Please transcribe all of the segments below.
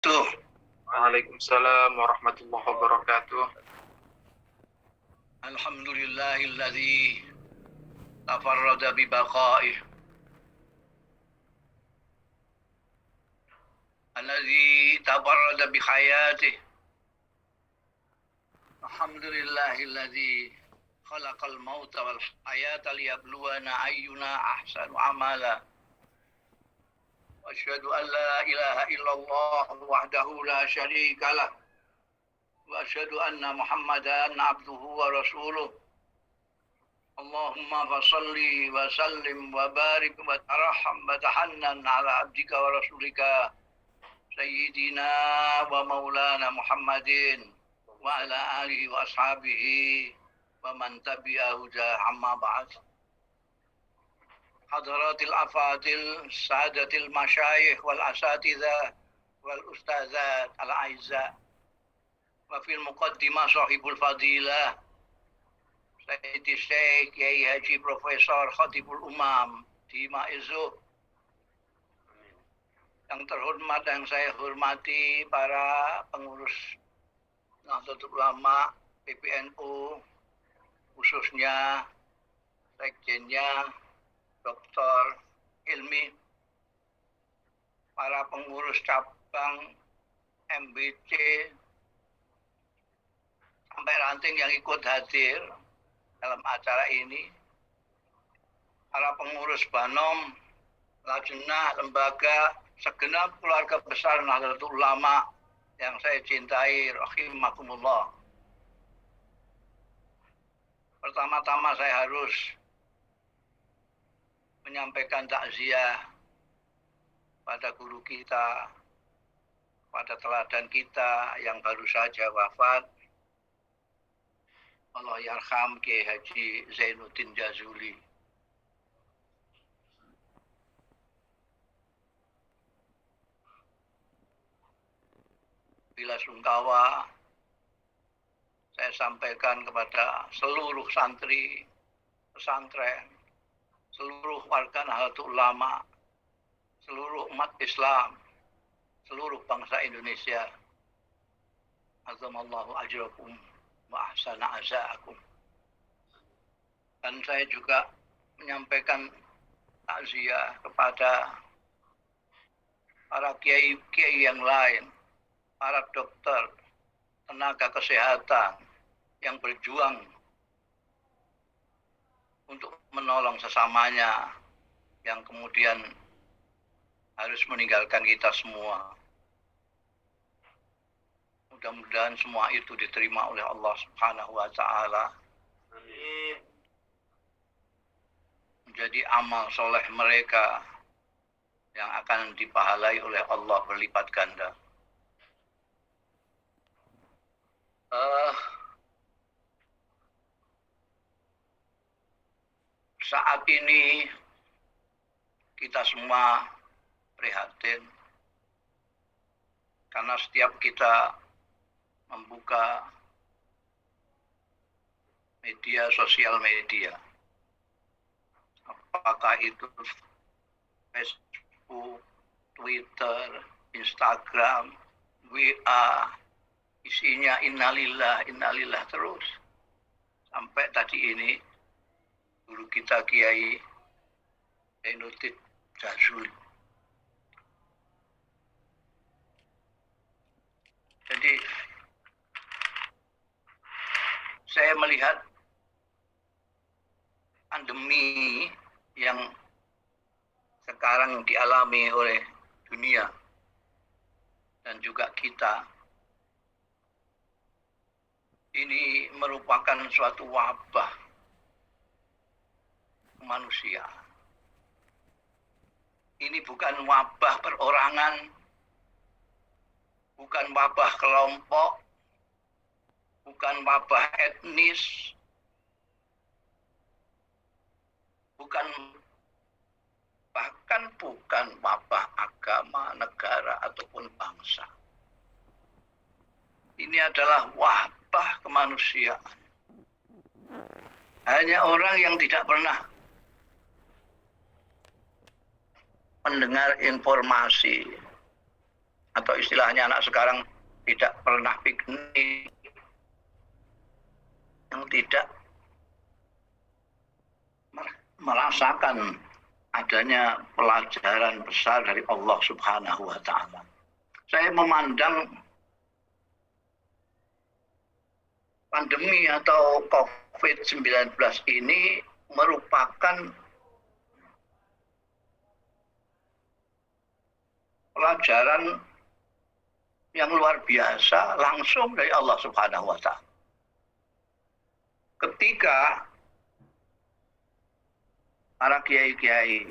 Tuh, Waalaikumsalam warahmatullahi wabarakatuh. alhamdulillahilladzi tafarrada bi baqa'ih, alladzi tafarrada bi hayatih. Alhamdulillahilladzi khalaqal mauta wal hayata liyabluwana ayyuna ahsanu amala. Wa asyhadu an la ilaha illallah wahdahu la syarika lah. Wa asyhadu anna Muhammadan abduhu wa rasuluh. Allahumma fasalli wa sallim wa barik wa taraham wa tahannan ala abdika wa rasulika sayyidina wa maulana Muhammadin wa ala alihi wa ashabihi wa man tabi'ahu amma ba'd. Hadratil afadil sadatil masyayikh wal asatidzah wal ustazat al aizza wa fil muqaddimah sahibul fadilah Sayyidi Syekh Kiai Haji Profesor Khatibul Umam di Maizu. Yang terhormat yang saya hormati para pengurus Nahdlatul Ulama PBNU, khususnya sekjennya Dr. Hilmi, para pengurus cabang MBC sampai ranting yang ikut hadir dalam acara ini, para pengurus Banom, Lajnah, lembaga, segenap keluarga besar Nahdlatul Ulama yang saya cintai, rahimakumullah. Pertama-tama saya harus menyampaikan takziah pada guru kita, pada teladan kita yang baru saja wafat, Allah yarham Kiai Haji Zainuddin Jazuli. Bila sungkawa saya sampaikan kepada seluruh santri pesantren, seluruh warga Nahdlatul Ulama, seluruh umat Islam, seluruh bangsa Indonesia. Azamallahu ajrakum wa ahsana azaakum. Dan saya juga menyampaikan takziah kepada para kiai-kiai yang lain, para dokter, tenaga kesehatan yang berjuang untuk menolong sesamanya yang kemudian harus meninggalkan kita semua. Mudah-mudahan semua itu diterima oleh Allah Subhanahu wa taala. Amin. Menjadi amal soleh mereka yang akan dipahalai oleh Allah berlipat ganda. Saat ini kita semua prihatin karena setiap kita membuka sosial media, apakah itu Facebook, Twitter, Instagram, WA, isinya innalillah terus. Sampai tadi ini guru kita Kiai Zainuddin Jazuli. Jadi saya melihat pandemi yang sekarang dialami oleh dunia dan juga kita ini merupakan suatu wabah manusia. Ini bukan wabah perorangan, bukan wabah kelompok, bukan wabah etnis, bahkan bukan wabah agama, negara, ataupun bangsa. Ini adalah wabah kemanusiaan. Hanya orang yang tidak pernah mendengar informasi atau istilahnya anak sekarang tidak pernah piknik, yang tidak merasakan adanya pelajaran besar dari Allah Subhanahu wa Ta'ala. Saya memandang pandemi atau COVID-19 ini merupakan pelajaran yang luar biasa langsung dari Allah Subhanahu wa Ta'ala. Ketika para kiai-kiai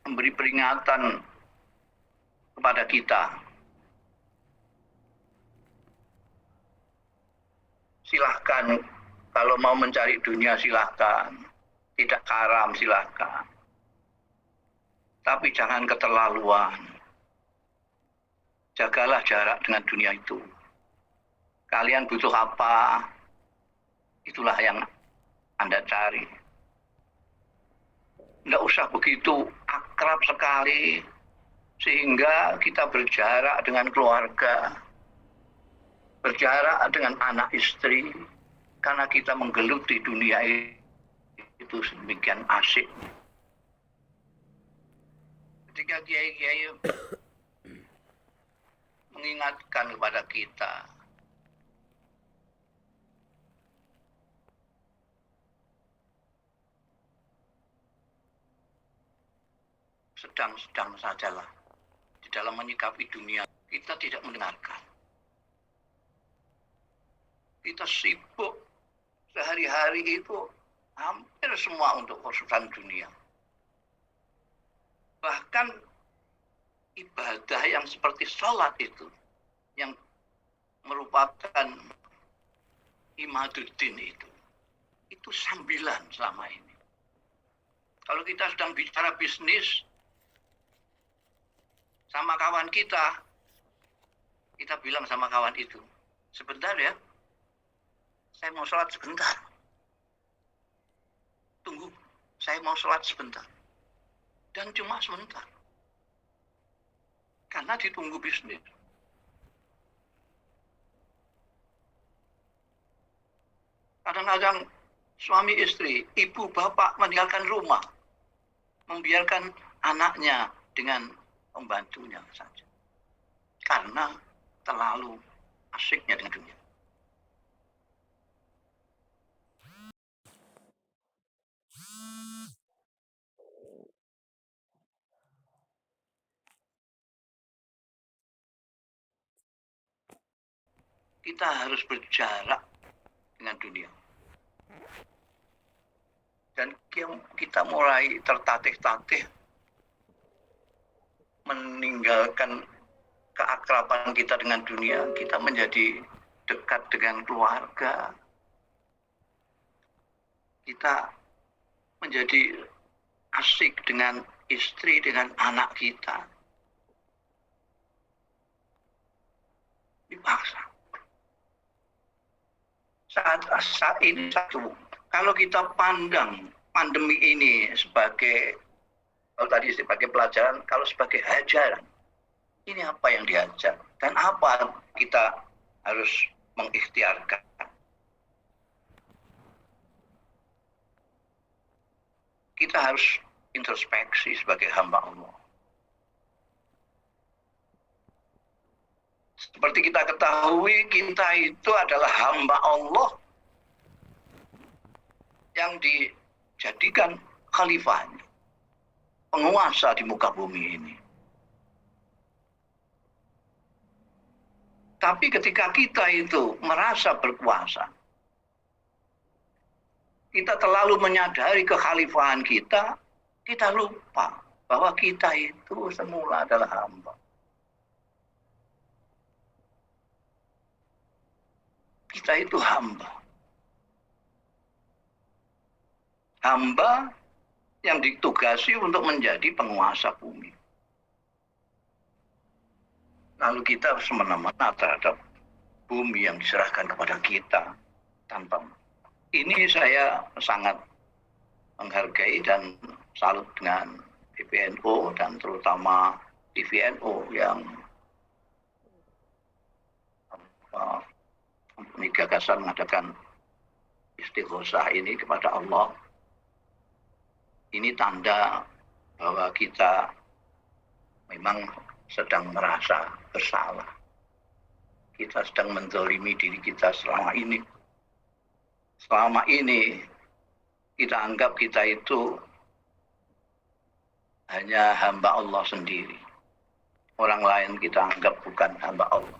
memberi peringatan kepada kita, silahkan kalau mau mencari dunia silahkan, tidak haram silahkan, tapi jangan keterlaluan. Jagalah jarak dengan dunia itu. Kalian butuh apa, itulah yang Anda cari. Nggak usah begitu akrab sekali, sehingga kita berjarak dengan keluarga, berjarak dengan anak istri, karena kita menggeluti dunia itu sedemikian asik. Ketika kiai-kiai mengingatkan kepada kita, sedang-sedang sajalah di dalam menyikapi dunia. Kita tidak mendengarkan. Kita sibuk sehari-hari itu hampir semua untuk urusan dunia. Bahkan ibadah yang seperti sholat yang merupakan imaduddin itu sambilan selama ini. Kalau kita sedang bicara bisnis sama kawan kita bilang sama kawan itu, sebentar ya, saya mau sholat sebentar. Tunggu, saya mau sholat sebentar. Dan cuma sebentar. Karena ditunggu bisnis. Kadang-kadang suami istri, ibu bapak meninggalkan rumah, membiarkan anaknya dengan pembantunya saja. Karena terlalu asyiknya dengan dunia. Kita harus berjarak dengan dunia. Dan kita mulai tertatih-tatih meninggalkan keakraban kita dengan dunia. Kita menjadi dekat dengan keluarga. Kita menjadi asik dengan istri, dengan anak kita. Dipaksa. Saat ini kalau kita pandang pandemi ini sebagai, kalau tadi sebagai pelajaran, kalau sebagai ajaran, ini apa yang diajar dan apa kita harus mengikhtiarkan. Kita harus introspeksi sebagai hamba Allah. Seperti kita ketahui, kita itu adalah hamba Allah yang dijadikan khalifahnya, penguasa di muka bumi ini. Tapi ketika kita itu merasa berkuasa, kita terlalu menyadari kekhalifahan kita, kita lupa bahwa kita itu semula adalah hamba. Kita itu hamba. Hamba yang ditugasi untuk menjadi penguasa bumi. Lalu kita semena-mena terhadap bumi yang diserahkan kepada kita tanpa. Ini saya sangat menghargai dan salut dengan PBNU dan terutama TVNU yang biasa mengadakan istighosah ini kepada Allah, ini tanda bahwa kita memang sedang merasa bersalah. Kita sedang menzalimi diri kita selama ini. Selama ini kita anggap kita itu hanya hamba Allah sendiri. Orang lain kita anggap bukan hamba Allah.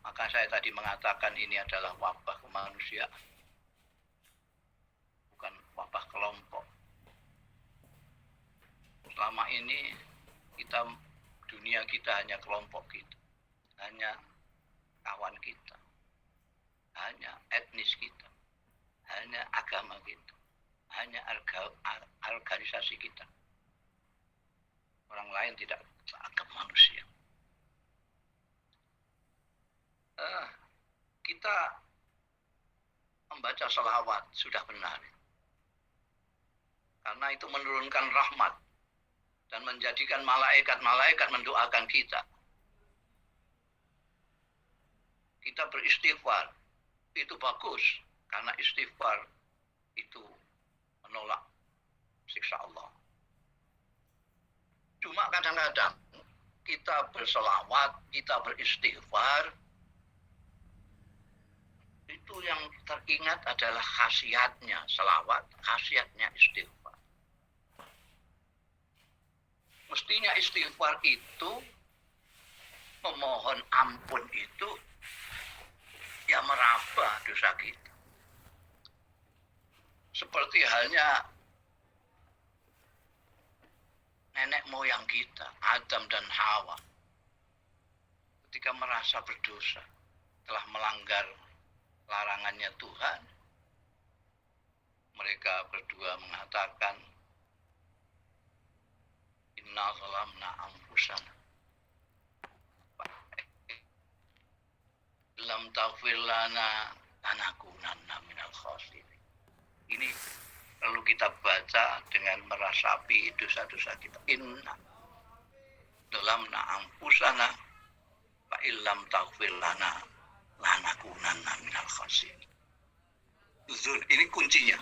Maka saya tadi mengatakan ini adalah wabah kemanusiaan, bukan wabah kelompok. Selama ini dunia kita hanya kelompok kita, hanya kawan kita, hanya etnis kita, hanya agama kita, hanya organisasi kita. Orang lain tidak anggap manusia. Kita membaca sholawat sudah benar, karena itu menurunkan rahmat dan menjadikan malaikat-malaikat mendoakan kita. Kita beristighfar, itu bagus, karena istighfar itu menolak siksa Allah. Cuma kadang-kadang kita berselawat, kita beristighfar, itu yang teringat adalah khasiatnya selawat, khasiatnya istighfar. Mestinya istighfar itu, memohon ampun itu, ya meraba dosa kita. Seperti halnya nenek moyang kita, Adam dan Hawa, ketika merasa berdosa, telah melanggar larangannya Tuhan, mereka berdua mengatakan, inna zalamna anfusana lam taghfir lana lanakunanna minal khasirin. Ini perlu kita baca dengan merasapi dosa-dosa kita. Inna zalamna anfusana fa illam taghfir lana lanakunanna minal khasirin. Ini kuncinya.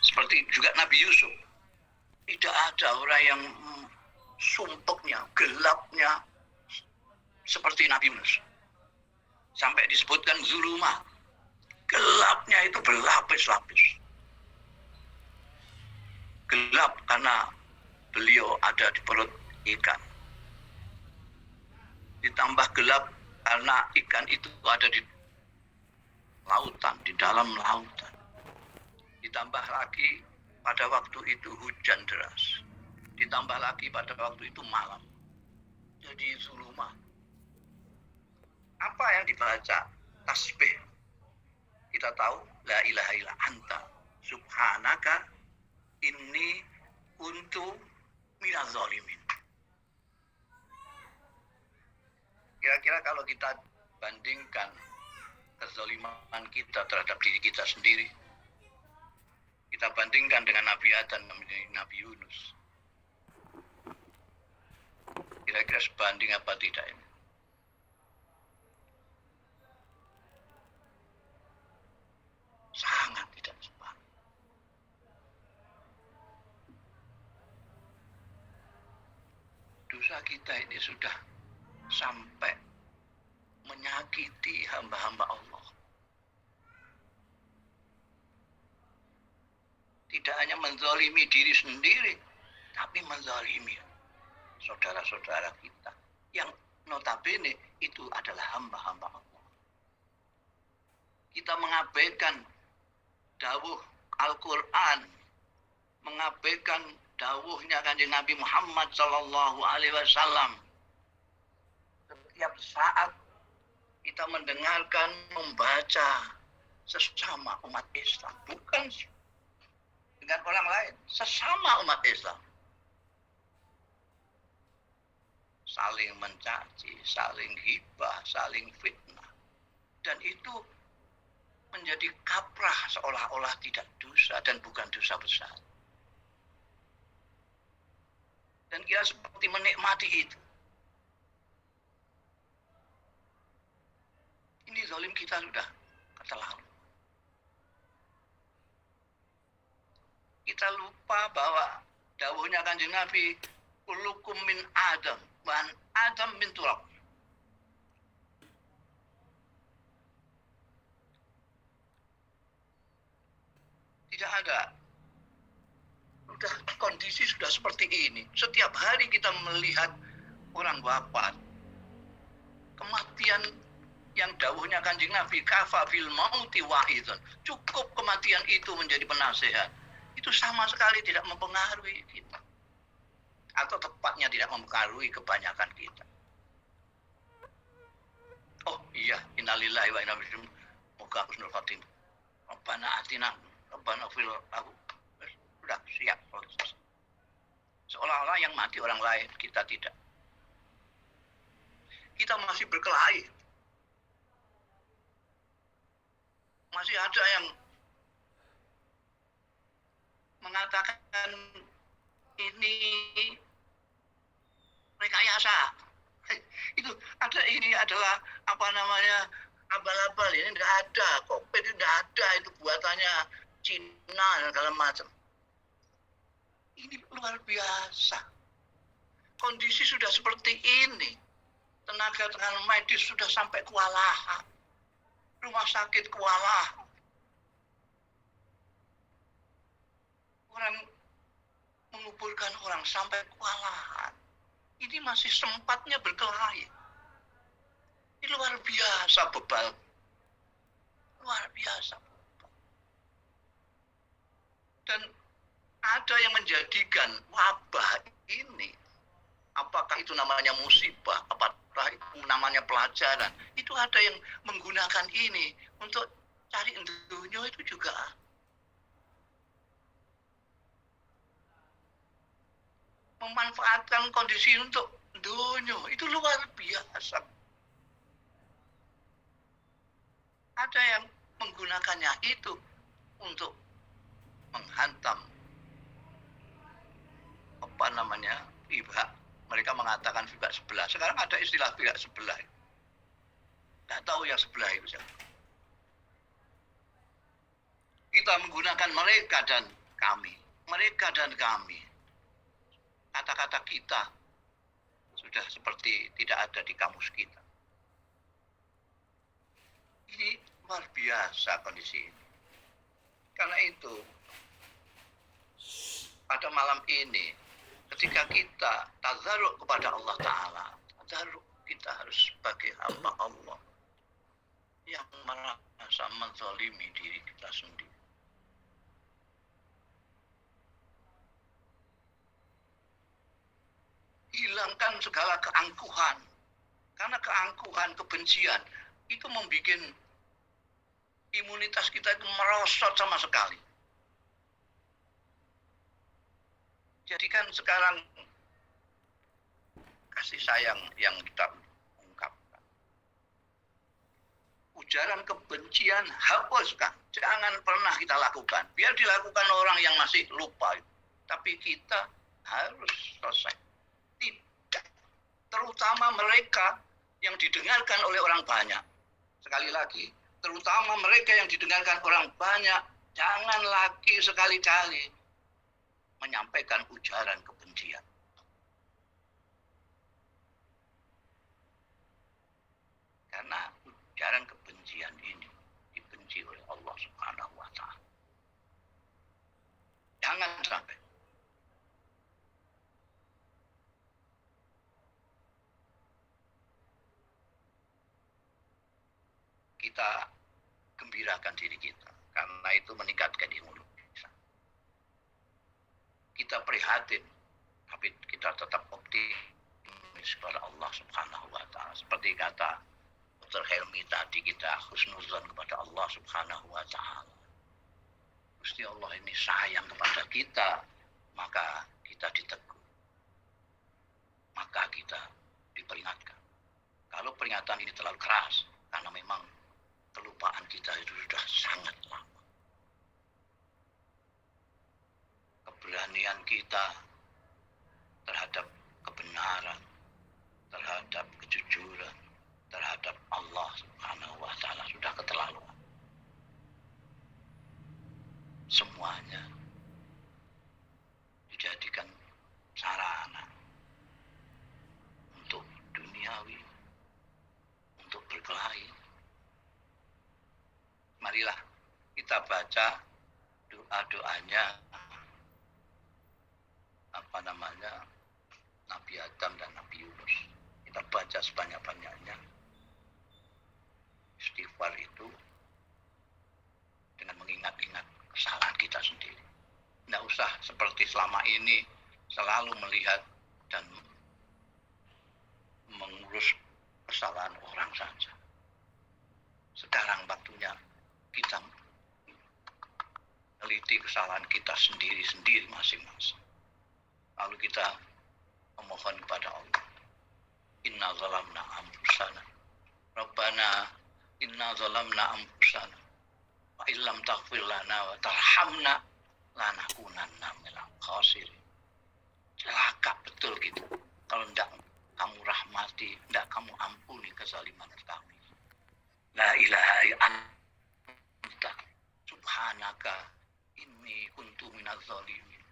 Seperti juga Nabi Yusuf. Tidak ada orang yang sumpeknya, gelapnya seperti Nabi Yunus. Sampai disebutkan zulumah. Gelapnya itu berlapis-lapis. Gelap karena beliau ada di perut ikan. Ditambah gelap karena ikan itu ada di lautan, di dalam lautan. Ditambah lagi pada waktu itu hujan deras. Ditambah lagi pada waktu itu malam. Jadi zulumah. Apa yang dibaca? Tasbih. Kita tahu la ilaha illa anta subhanaka inni kuntu minaz zalimin. Kira-kira kalau kita bandingkan kezaliman kita terhadap diri kita sendiri, kita bandingkan dengan Nabi Adam dan Nabi Yunus, kira-kira sebanding apa tidak ini? Sangat tidak sebanding. Dosa kita ini sudah sampai menyakiti hamba-hamba Allah. Tidak hanya menzalimi diri sendiri, tapi menzalimi saudara-saudara kita yang notabene itu adalah hamba-hamba Allah. Kita mengabaikan dawuh Al-Quran, mengabaikan dawuhnya Kanjeng Nabi Muhammad Sallallahu Alaihi Wasallam. Setiap saat kita mendengarkan, membaca sesama umat Islam, bukan dengan orang lain, sesama umat Islam. Saling mencaci, saling hibah, saling fitnah. Dan itu menjadi kaprah seolah-olah tidak dosa dan bukan dosa besar. Dan kita seperti menikmati itu. Ini zalim kita sudah terlalu. Kita lupa bahwa dawuhnya Kanjeng Nabi, kullukum min Adam, wa Adam min turab. Tidak ada. Kondisi sudah seperti ini. Setiap hari kita melihat orang wafat. Kematian yang dawuhnya Kanjeng Nabi, kafa bil mauti wa'idun. Cukup kematian itu menjadi penasehat. Itu sama sekali tidak mempengaruhi kita. Atau tepatnya tidak mempengaruhi kebanyakan kita. Oh iya, innalillahi wa inna ilaihi raji'un. Moga husnul khatimah. Rabbana atina, Rabbana fil aku. Sudah siap. Seolah-olah yang mati orang lain, kita tidak. Kita masih berkelahi. Masih ada yang mengatakan ini rekayasa. Itu ada, ini adalah apa namanya, abal-abal, ini tidak ada. Covid itu tidak ada, itu buatannya Cina dan segala macam. Ini luar biasa. Kondisi sudah seperti ini. Tenaga medis sudah sampai kewalahan. Rumah sakit kewalahan. Orang menguburkan orang sampai kewalahan. Ini masih sempatnya berkelahi. Ini luar biasa bebal. Luar biasa bebal. Dan ada yang menjadikan wabah ini, apakah itu namanya musibah, apakah itu namanya pelajaran, itu ada yang menggunakan ini untuk cari dunia itu juga. Memanfaatkan kondisi untuk dunia, itu luar biasa. Ada yang menggunakannya itu untuk menghantam apa namanya, pihak. Mereka mengatakan pihak sebelah. Sekarang ada istilah pihak sebelah. Tidak tahu yang sebelah itu siapa. Kita menggunakan mereka dan kami. Mereka dan kami. Kata-kata kita sudah seperti tidak ada di kamus kita. Ini luar biasa kondisi ini. Karena itu, pada malam ini, ketika kita tazarruk kepada Allah Ta'ala, tazarruk kita harus sebagai hamba Allah yang merasa menzalimi diri kita sendiri. Hilangkan segala keangkuhan. Karena keangkuhan, kebencian, itu membuat imunitas kita itu merosot sama sekali. Jadikan sekarang kasih sayang yang kita ungkapkan. Ujaran kebencian hapuskan. Jangan pernah kita lakukan. Biar dilakukan orang yang masih lupa. Tapi kita harus selesai. Tidak. Terutama mereka yang didengarkan oleh orang banyak. Sekali lagi, terutama mereka yang didengarkan orang banyak, jangan lagi sekali-kali menyampaikan ujaran kebencian. Karena ujaran kebencian ini dibenci oleh Allah Subhanahu wa Ta'ala. Jangan sampai. Kita gembirakan diri kita, karena itu meningkatkan imunitas. Kita prihatin, tapi kita tetap optimis kepada Allah Subhanahu wa Ta'ala. Seperti kata Dr. Helmi tadi, kita husnuzan kepada Allah Subhanahu wa Ta'ala. Gusti Allah ini sayang kepada kita, maka kita ditegur, maka kita diperingatkan. Kalau peringatan ini terlalu keras, karena memang kelupaan kita itu sudah sangat lama. Keberanian kita terhadap kebenaran, terhadap kejujuran, terhadap Allah Subhanahu wa Ta'ala baca doa-doanya Nabi Adam dan Nabi Yunus. Kita baca sebanyak-banyaknya. Istighfar itu dengan mengingat-ingat kesalahan kita sendiri. Tidak usah seperti selama ini selalu melihat dan mengurus kesalahan orang saja. Sekarang waktunya kita teliti kesalahan kita sendiri-sendiri masing-masing. Lalu kita memohon kepada Allah. Inna zalamna anfusana. Rabbana inna zalamna anfusana. Wa illam taghfir lana wa tarhamna lanakunanna minal khasirin. Celaka betul gitu. Kalau tidak kamu rahmati, tidak kamu ampuni kezaliman kami. La ilaha illa anta subhanaka inni kuntu minaz zalimin.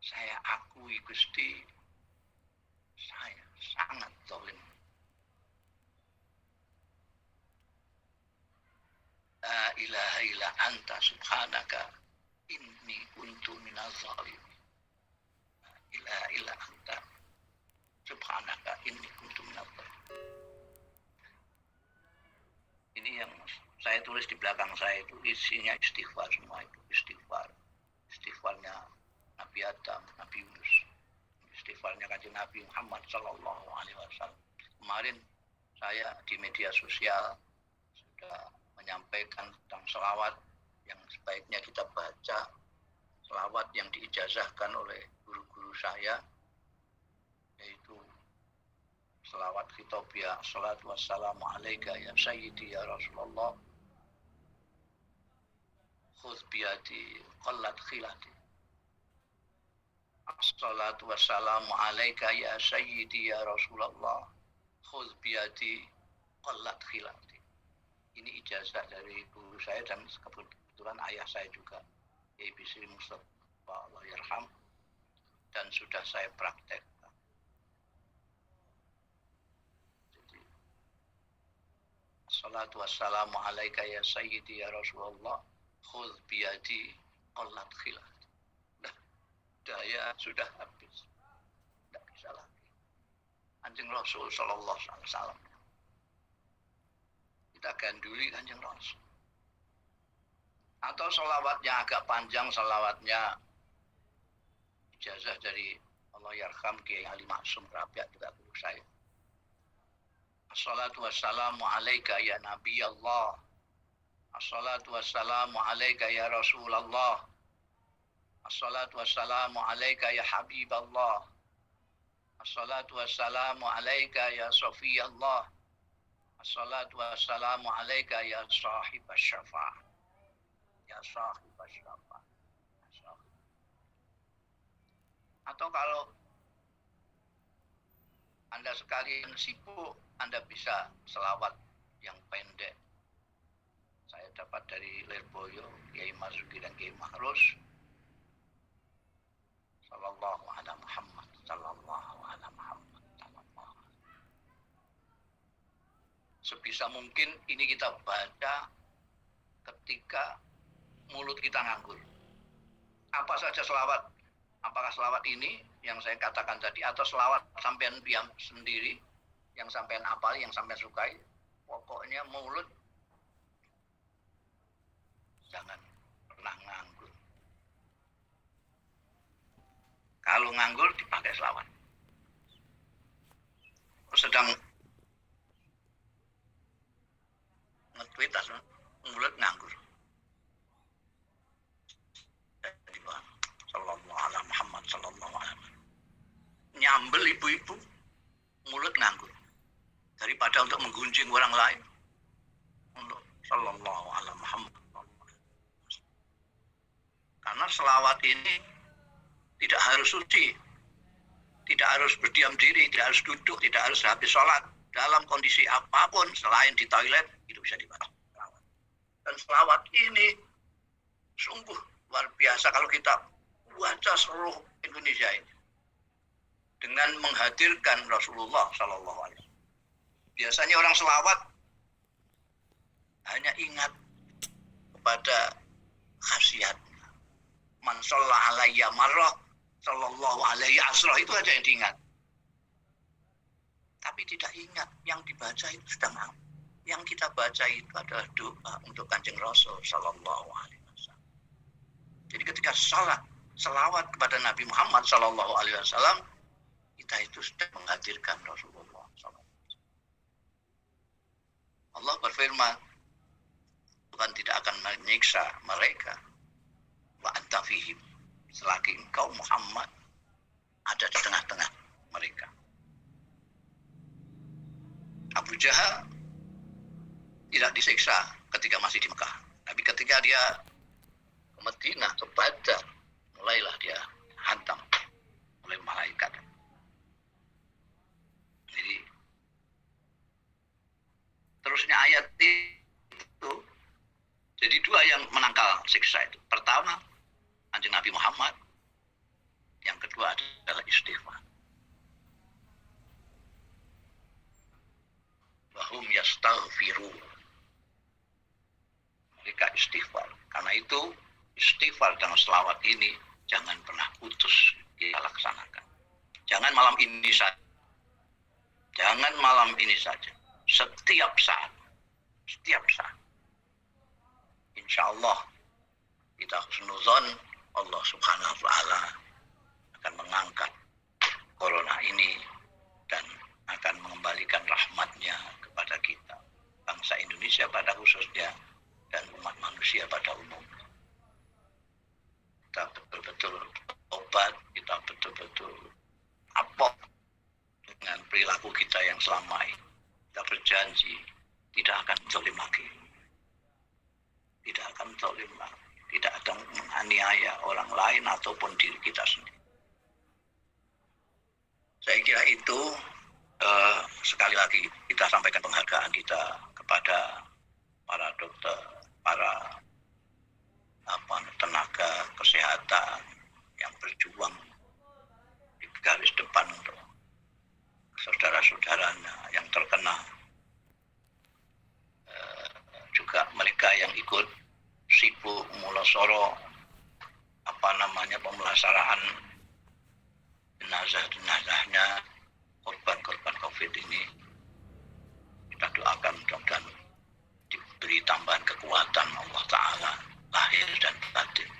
Saya akui Gusti, saya sangat zalim. La ilaha illa anta subhanaka inni kuntu minaz zalimin. La ilaha illa anta subhanaka inni kuntu minaz zalimin. Ini yang saya tulis di belakang saya itu isinya istighfar semua itu. Istighfarnya Nabi Adam, Nabi Yunus, istighfarnya Kanjeng Nabi Muhammad Sallallahu Alaihi Wasallam. Kemarin saya di media sosial sudah menyampaikan tentang selawat yang sebaiknya kita baca, selawat yang diijazahkan oleh guru-guru saya, yaitu selawat khitobiyah, salatu wassalamu alaika ya sayyidi ya Rasulullah, khudh biyadi qallat khilati. Assalatu wassalamu alaika ya sayyidi ya Rasulullah, khudh biyadi qallat khilati. Ini ijazah dari guru saya dan kebetulan ayah saya juga, Kiai Bisri Mustafa Allah yarham, dan sudah saya praktekkan. Jadi assalatu wassalamu alaika ya sayyidi ya Rasulullah, khudh biyadi qallat khilati. Daya sudah habis, tidak bisa lagi. Kanjeng Rasul Sallallahu Alaihi Wasallam, kita ganduli Kanjeng Rasul. Atau selawatnya agak panjang, selawatnya ijazah dari Allah yarham Kiai Ali Maksum Rabi'ah juga guru saya. Assalatu wassalamu alaika ya Nabi Allah. Assalatu wassalamu alaika ya Rasulullah. Assalatu wassalamu alaika ya Habiballah. Assalatu wassalamu alaika ya Safiyallah. Assalatu wassalamu alaika ya sahibas syafa'ah. Ya sahibas syafa'ah. Atau kalau Anda sekalian sibuk, Anda bisa selawat yang pendek. Saya dapat dari Lirboyo, Kiai Marzuki dan Kiai Mahrus. Sallallahu ala Muhammad, sallallahu ala Muhammad, sallallahu. Sebisa mungkin ini kita baca ketika mulut kita nganggur. Apa saja selawat, apakah selawat ini yang saya katakan tadi, atau selawat sampean diam sendiri, yang sampean apal, yang sampean sukai, pokoknya mulut jangan pernah nganggur. Kalau nganggur dipakai selawat. Sedang nge-tweet mulut nganggur. Sallallahu alaihi Muhammad sallallahu alaihi. Nyambel ibu-ibu mulut nganggur. Daripada untuk menggunjing orang lain. Untuk sallallahu alaihi Muhammad. Karena selawat ini tidak harus suci, tidak harus berdiam diri, tidak harus duduk, tidak harus habis sholat. Dalam kondisi apapun selain di toilet, itu bisa dibaca. Dan selawat ini sungguh luar biasa kalau kita baca seluruh Indonesia ini. Dengan menghadirkan Rasulullah Sallallahu Alaihi Wasallam. Biasanya orang selawat hanya ingat kepada khasiatnya. Man shalla alayya marrah, sallallahu alaihi asrah, itu aja yang diingat. Tapi tidak ingat yang dibaca itu sudah mau. Yang kita baca itu adalah doa untuk Kanjeng Rasul sallallahu alaihi wasallam. Jadi ketika salat, selawat kepada Nabi Muhammad sallallahu alaihi wasallam, kita itu sudah menghadirkan Rasulullah sallallahu alaihi wasallam. Allah berfirman, Tuhan tidak akan menyiksa mereka. Wa anta fihim, selagi engkau Muhammad ada di tengah-tengah mereka. Abu Jahal tidak disiksa ketika masih di Mekah, tapi ketika dia ke Madinah, ke Badar, mulailah dia hantam oleh malaikat. Jadi terusnya ayat itu, jadi dua yang menangkal siksa itu. Pertama, Kanjeng Nabi Muhammad. Yang kedua adalah istighfar. Wahum yastaghfiru. Mereka istighfar. Karena itu istighfar dan selawat ini jangan pernah putus kita laksanakan. Jangan malam ini saja. Jangan malam ini saja. Setiap saat. Setiap saat. Insya Allah kita husnuzon, Allah subhanahu wa ta'ala akan mengangkat corona ini dan akan mengembalikan rahmatnya kepada kita, bangsa Indonesia pada khususnya dan umat manusia pada umumnya. Kita betul-betul obat, kita betul-betul apok dengan perilaku kita yang selama ini. Kita berjanji tidak akan zalim lagi, tidak akan zalim lagi, tidak akan menganiaya orang lain ataupun diri kita sendiri. Saya kira itu sekali lagi kita sampaikan penghargaan kita kepada para dokter, para tenaga kesehatan yang berjuang di garis depan untuk saudara-saudaranya yang terkena, juga mereka yang ikut sibuk mulasoro pemulasaraan jenazahnya korban-korban COVID ini. Kita doakan mudah-mudahan diberi tambahan kekuatan Allah Ta'ala lahir dan batin.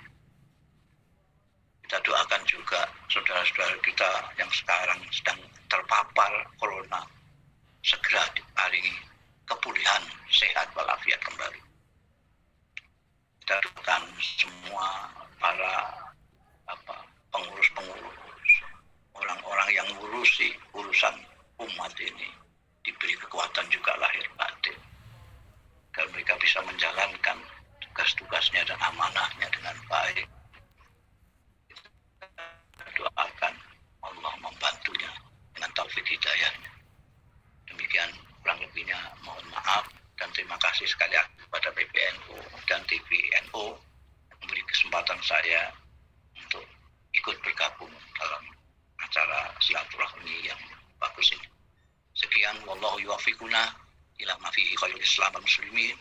Kita doakan juga saudara-saudara kita yang sekarang sedang terpapar corona segera diparingi kepulihan sehat walafiat kembali. Kita doakan semua para pengurus-pengurus, orang-orang yang ngurusi urusan umat ini diberi kekuatan juga lahir batin agar mereka bisa menjalankan tugas-tugasnya dan amanahnya dengan baik. Kita doakan Allah membantunya dengan taufik hidayahnya. Demikian kurang lebihnya, mohon maaf dan terima kasih sekali lagi kepada PBNU dan TVNU yang memberi kesempatan saya untuk ikut bergabung dalam acara silaturahmi yang bagus ini. Sekian, wallahu yuwaffiquna ila ma fihi khairul Islam wal muslimin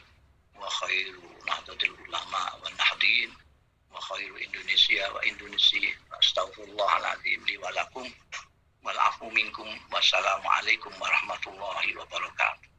wa khairu nahdlatul ulama wan nahdin wa khairu Indonesia wa Indonesia. Astaghfirullahaladzim li wa lakum wal afu minkum. Wassalamualaikum warahmatullahi wabarakatuh.